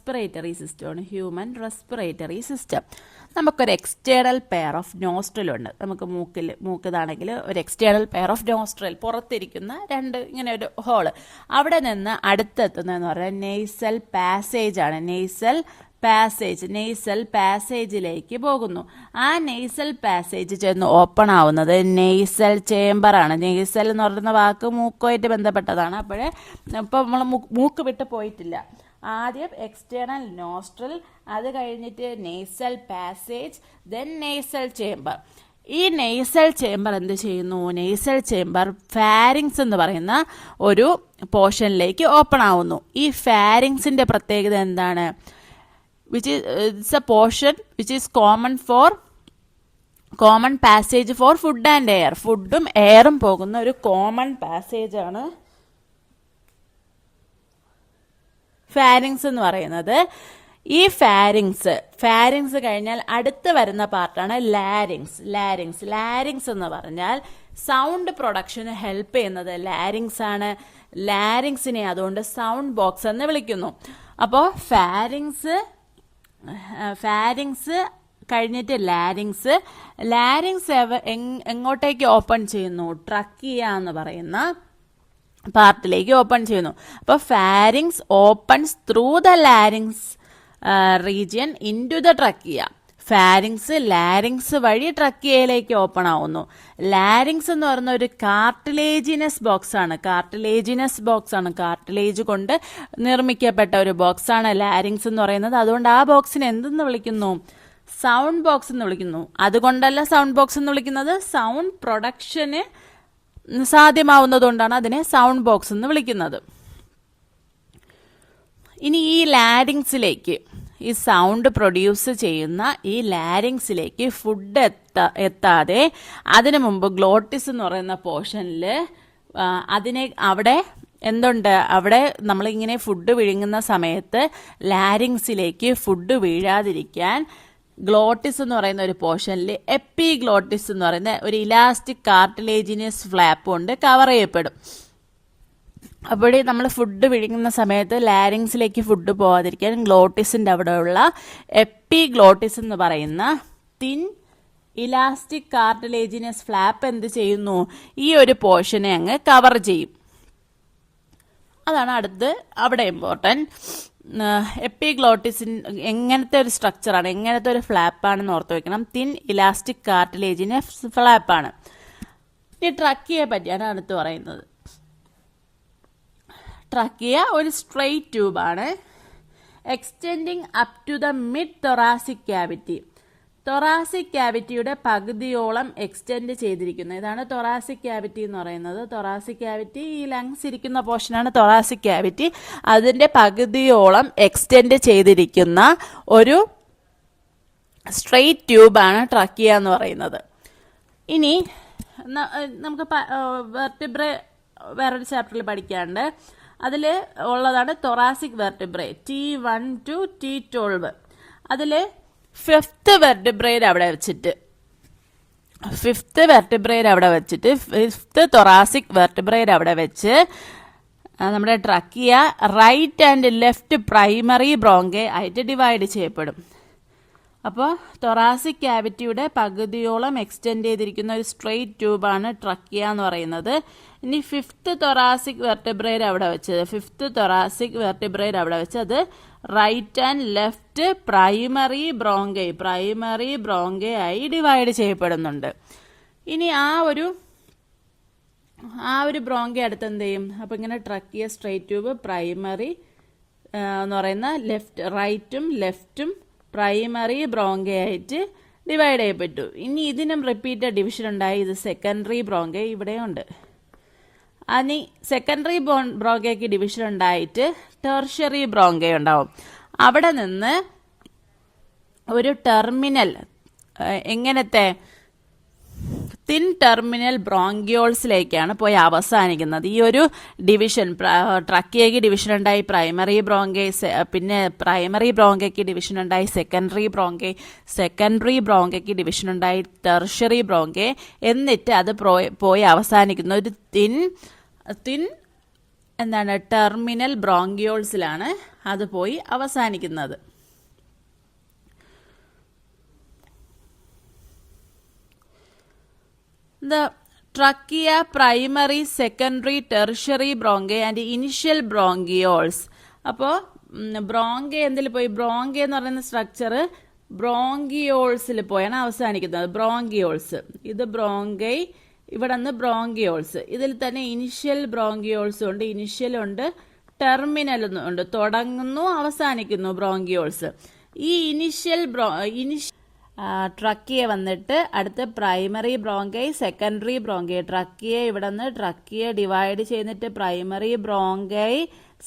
Respiratory സിസ്റ്റമാണ് human respiratory system. നമുക്കൊരു external pair of nostril ഉണ്ട്. നമുക്ക് മൂക്കിതാണെങ്കിൽ ഒരു എക്സ്റ്റേണൽ പെയർ ഓഫ് നോസ്ട്രൽ, പുറത്തിരിക്കുന്ന രണ്ട് ഇങ്ങനെ ഒരു ഹോള്. അവിടെ നിന്ന് അടുത്തെത്തുന്നതെന്ന് പറഞ്ഞാൽ നെയ്സൽ പാസേജ് ആണ്. നെയ്സൽ പാസേജിലേക്ക് പോകുന്നു. ആ നെയ്സൽ പാസേജ് ചെന്ന് ഓപ്പൺ ആവുന്നത് നെയ്സൽ ചേംബർ ആണ്. നെയ്സൽ എന്ന് പറയുന്ന വാക്ക് മൂക്കുമായിട്ട് ബന്ധപ്പെട്ടതാണ്. അപ്പോഴേ ഇപ്പം നമ്മൾ മൂക്ക് വിട്ട് പോയിട്ടില്ല. ആദ്യം എക്സ്റ്റേണൽ നോസ്ട്രൽ, അത് കഴിഞ്ഞിട്ട് nasal passage, then nasal chamber. ഈ നെയ്സൽ ചേംബർ എന്ത് ചെയ്യുന്നു? നെയ്സൽ ചേംബർ ഫാരിങ്സ് എന്ന് പറയുന്ന ഒരു പോർഷനിലേക്ക് ഓപ്പൺ ആവുന്നു. ഈ ഫാരിങ്സിന്റെ പ്രത്യേകത എന്താണ്? It's a portion which is common passage for food and air. ഫുഡും എയറും പോകുന്ന ഒരു കോമൺ പാസേജ് ആണ് ഫാരിങ്സ് എന്ന് പറയുന്നത്. ഈ ഫാരിങ്സ് കഴിഞ്ഞാൽ അടുത്ത് വരുന്ന പാർട്ടാണ് ലാരിങ്സ് എന്ന് പറഞ്ഞാൽ സൗണ്ട് പ്രൊഡക്ഷന് ഹെൽപ്പ് ചെയ്യുന്നത് ലാരിങ്സ് ആണ്. ലാരിങ്സിനെ അതുകൊണ്ട് സൗണ്ട് ബോക്സ് എന്ന് വിളിക്കുന്നു. അപ്പോൾ ഫാരിങ്സ് കഴിഞ്ഞിട്ട് ലാരിങ്സ് എങ്ങോട്ടേക്ക് ഓപ്പൺ ചെയ്യുന്നു? ട്രക്കിയ എന്ന് പറയുന്ന പാർട്ടിലേക്ക് ഓപ്പൺ ചെയ്യുന്നു. അപ്പോൾ pharynx opens through the larynx region into the trachea. Larynx വഴി ട്രക്കിയയിലേക്ക് ഓപ്പൺ ആവുന്നു. ലാരിങ്സ് എന്ന് പറയുന്ന ഒരു കാർട്ടിലേജിനസ് ബോക്സ് ആണ്. കാർട്ടിലേജ് കൊണ്ട് നിർമ്മിക്കപ്പെട്ട ഒരു ബോക്സ് ആണ് ലാരിങ്സ് എന്ന് പറയുന്നത്. അതുകൊണ്ട് ആ ബോക്സിനെ എന്തെന്ന് വിളിക്കുന്നു? സൗണ്ട് ബോക്സ് എന്ന് വിളിക്കുന്നു. അതുകൊണ്ടല്ല സൗണ്ട് ബോക്സ് എന്ന് വിളിക്കുന്നത്, സൗണ്ട് പ്രൊഡക്ഷന് സാധ്യമാവുന്നതുകൊണ്ടാണ് അതിനെ സൗണ്ട് ബോക്സ് എന്ന് വിളിക്കുന്നത്. ഇനി ഈ ലാരിങ്സിലേക്ക്, ഈ സൗണ്ട് പ്രൊഡ്യൂസ് ചെയ്യുന്ന ഈ ലാരിങ്സിലേക്ക് ഫുഡ് എത്താതെ അതിനു മുമ്പ് ഗ്ലോട്ടിസ് എന്ന് പറയുന്ന പോർഷനിൽ അവിടെ എന്തുണ്ട്? അവിടെ നമ്മളിങ്ങനെ ഫുഡ് വിഴുങ്ങുന്ന സമയത്ത് ലാരിങ്സിലേക്ക് ഫുഡ് വീഴാതിരിക്കാൻ ഗ്ലോട്ടിസ് എന്ന് പറയുന്ന ഒരു പോർഷനിൽ എപ്പിഗ്ലോട്ടിസ് എന്ന് പറയുന്ന ഒരു ഇലാസ്റ്റിക് കാർട്ടിലേജിനസ് ഫ്ലാപ്പ് കൊണ്ട് കവർ ചെയ്യപ്പെടും. അപ്പോൾ നമ്മൾ ഫുഡ് വിഴുങ്ങുന്ന സമയത്ത് ലാരിങ്സിലേക്ക് ഫുഡ് പോകാതിരിക്കാൻ ഗ്ലോട്ടിസിന്റെ അവിടെയുള്ള എപ്പിഗ്ലോട്ടിസ് എന്ന് പറയുന്ന തിൻ ഇലാസ്റ്റിക് കാർട്ടിലേജിനസ് ഫ്ലാപ്പ് എന്ത് ചെയ്യുന്നു? ഈ ഒരു പോർഷനെ അങ്ങ് കവർ ചെയ്യും. അതാണ് അടുത്ത് അവിടെ ഇമ്പോർട്ടൻറ്റ്. എപ്പിഗ്ലോട്ടിസിൻ എങ്ങനത്തെ ഒരു സ്ട്രക്ചറാണ്, എങ്ങനത്തെ ഒരു ഫ്ലാപ്പാണെന്ന് ഓർത്ത് വെക്കണം. തിൻ ഇലാസ്റ്റിക് കാർട്ടിലേജിനസ് ഫ്ലാപ്പാണ്. ഈ ട്രക്കിയെ പറ്റിയാണ് അടുത്ത് പറയുന്നത്. ട്രക്കിയ ഒരു സ്ട്രെയിറ്റ് ട്യൂബാണ്, extending up to the mid thoracic cavity. Thoracic ക്യാവിറ്റിയുടെ പകുതിയോളം എക്സ്റ്റെൻഡ് ചെയ്തിരിക്കുന്നു. ഇതാണ് തൊറാസിക് ക്യാവിറ്റി എന്ന് പറയുന്നത്. തൊറാസിക് ക്യാവിറ്റി, ഈ ലങ്സ് ഇരിക്കുന്ന പോർഷനാണ് തൊറാസിക് ക്യാവിറ്റി. അതിന്റെ പകുതിയോളം എക്സ്റ്റെൻഡ് ചെയ്തിരിക്കുന്ന ഒരു സ്ട്രെയിറ്റ് ട്യൂബാണ് ട്രക്കിയ എന്ന് പറയുന്നത്. ഇനി നമുക്ക് വെർട്ടിബ്രേ വേറൊരു ചാപ്റ്ററിൽ പഠിക്കാണ്ട്. അതിൽ ഉള്ളതാണ് thoracic vertebrae T1 to T12. അതിൽ ഫിഫ്ത്ത് വെർട്ടിബ്രേഡ് അവിടെ വെച്ചിട്ട് ഫിഫ്ത്ത് തൊറാസിക് വെർട്ടിബ്രേഡ് അവിടെ വെച്ച് നമ്മുടെ trachea right and left primary bronchi ആയിട്ട് ഡിവൈഡ് ചെയ്യപ്പെടും. അപ്പോൾ തൊറാസിക് ക്യാവിറ്റിയുടെ പകുതിയോളം എക്സ്റ്റെൻഡ് ചെയ്തിരിക്കുന്ന ഒരു സ്ട്രെയിറ്റ് ട്യൂബാണ് ട്രക്കിയ എന്ന് പറയുന്നത്. ഇനി ഫിഫ്ത്ത് തൊറാസിക് വെർട്ടിബ്രേഡ് അവിടെ വെച്ച് അത് റൈറ്റ് ആൻഡ് ലെഫ്റ്റ് പ്രൈമറി ബ്രോങ്കെ ആയി ഡിവൈഡ് ചെയ്യപ്പെടുന്നുണ്ട്. ഇനി ആ ഒരു ബ്രോങ്കെ അടുത്ത് എന്ത് ചെയ്യും? അപ്പൊ ഇങ്ങനെ ട്രക്കിയ സ്ട്രെയിറ്റ് ട്യൂബ് പ്രൈമറി എന്ന് പറയുന്ന റൈറ്റും ലെഫ്റ്റും പ്രൈമറി ബ്രോങ്കെ ആയിട്ട് ഡിവൈഡ് ചെയ്യപ്പെട്ടു. ഇനി ഇതിനും റിപ്പീറ്റഡ് ഡിവിഷൻ ഉണ്ടായി. ഇത് സെക്കൻഡറി ബ്രോങ്കെ ഇവിടെയുണ്ട്. ഇനി സെക്കൻഡറി ബ്രോങ്കയ്ക്ക് ഡിവിഷൻ ഉണ്ടായിട്ട് ടെർഷ്യറി ബ്രോങ്കെ ഉണ്ടാവും. അവിടെ നിന്ന് ഒരു ടെർമിനൽ, എങ്ങനത്തെ തിൻ ടെർമിനൽ ബ്രോങ്കിയോൾസിലേക്കാണ് പോയി അവസാനിക്കുന്നത്. ഈ ഒരു ഡിവിഷൻ ട്രക്കിയയ്ക്ക് ഡിവിഷൻ ഉണ്ടായി പ്രൈമറി ബ്രോങ്കെ, പിന്നെ പ്രൈമറി ബ്രോങ്കയ്ക്ക് ഡിവിഷൻ ഉണ്ടായി സെക്കൻഡറി ബ്രോങ്കയ്ക്ക് ഡിവിഷൻ ഉണ്ടായി ടെർഷ്യറി ബ്രോങ്കെ. എന്നിട്ട് അത് പോയി അവസാനിക്കുന്ന ഒരു തിൻ എന്താണ് ടെർമിനൽ ബ്രോങ്കിയോൾസിലാണ് അത് പോയി അവസാനിക്കുന്നത്. The trachea, primary, secondary, tertiary bronchi and initial bronchioles. അപ്പോൾ ബ്രോങ്കെ എന്തിൽ പോയി? ബ്രോങ്കെ എന്ന് പറയുന്ന സ്ട്രക്ചർ ബ്രോങ്കിയോൾസിൽ പോയാണ് അവസാനിക്കുന്നത്. ബ്രോങ്കിയോൾസ്, ഇത് ബ്രോങ്കൈ, ഇവിടെ നിന്ന് ബ്രോങ്കിയോൾസ്. ഇതിൽ തന്നെ ഇനിഷ്യൽ ബ്രോങ്കിയോൾസും ഉണ്ട്, ഇനിഷ്യൽ ഉണ്ട്, ടെർമിനൽ ഉണ്ട്, തുടങ്ങുന്നു അവസാനിക്കുന്നു ബ്രോങ്കിയോൾസ്. ഈ ഇനിഷ്യൽ ട്രക്കിയ വന്നിട്ട് അടുത്ത് primary bronchi, secondary bronchi. Trachea ഇവിടെ നിന്ന് ട്രക്കിയ ഡിവൈഡ് ചെയ്തിട്ട് primary bronchi,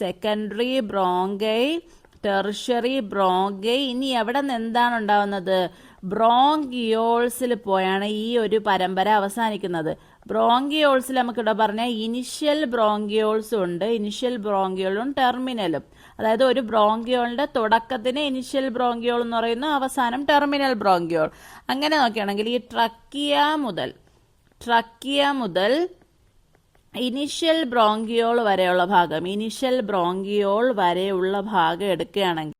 secondary bronchi, tertiary bronchi. ഇനി എവിടെ നിന്ന് എന്താണ് ഉണ്ടാവുന്നത്? ബ്രോങ്കിയോൾസിൽ പോയാണ് ഈ ഒരു പരമ്പര അവസാനിക്കുന്നത്. ബ്രോങ്കിയോൾസിൽ നമുക്കിവിടെ പറഞ്ഞാൽ ഇനിഷ്യൽ ബ്രോങ്കിയോൾസും ഉണ്ട്, ഇനിഷ്യൽ ബ്രോങ്കിയോളും ടെർമിനലും. അതായത് ഒരു ബ്രോങ്കിയോളിന്റെ തുടക്കത്തിന് ഇനിഷ്യൽ ബ്രോങ്കിയോൾ എന്ന് പറയുന്നു, അവസാനം ടെർമിനൽ ബ്രോങ്കിയോൾ. അങ്ങനെ നോക്കുകയാണെങ്കിൽ ഈ ട്രക്കിയ മുതൽ ഇനിഷ്യൽ ബ്രോങ്കിയോൾ വരെയുള്ള ഭാഗം എടുക്കുകയാണെങ്കിൽ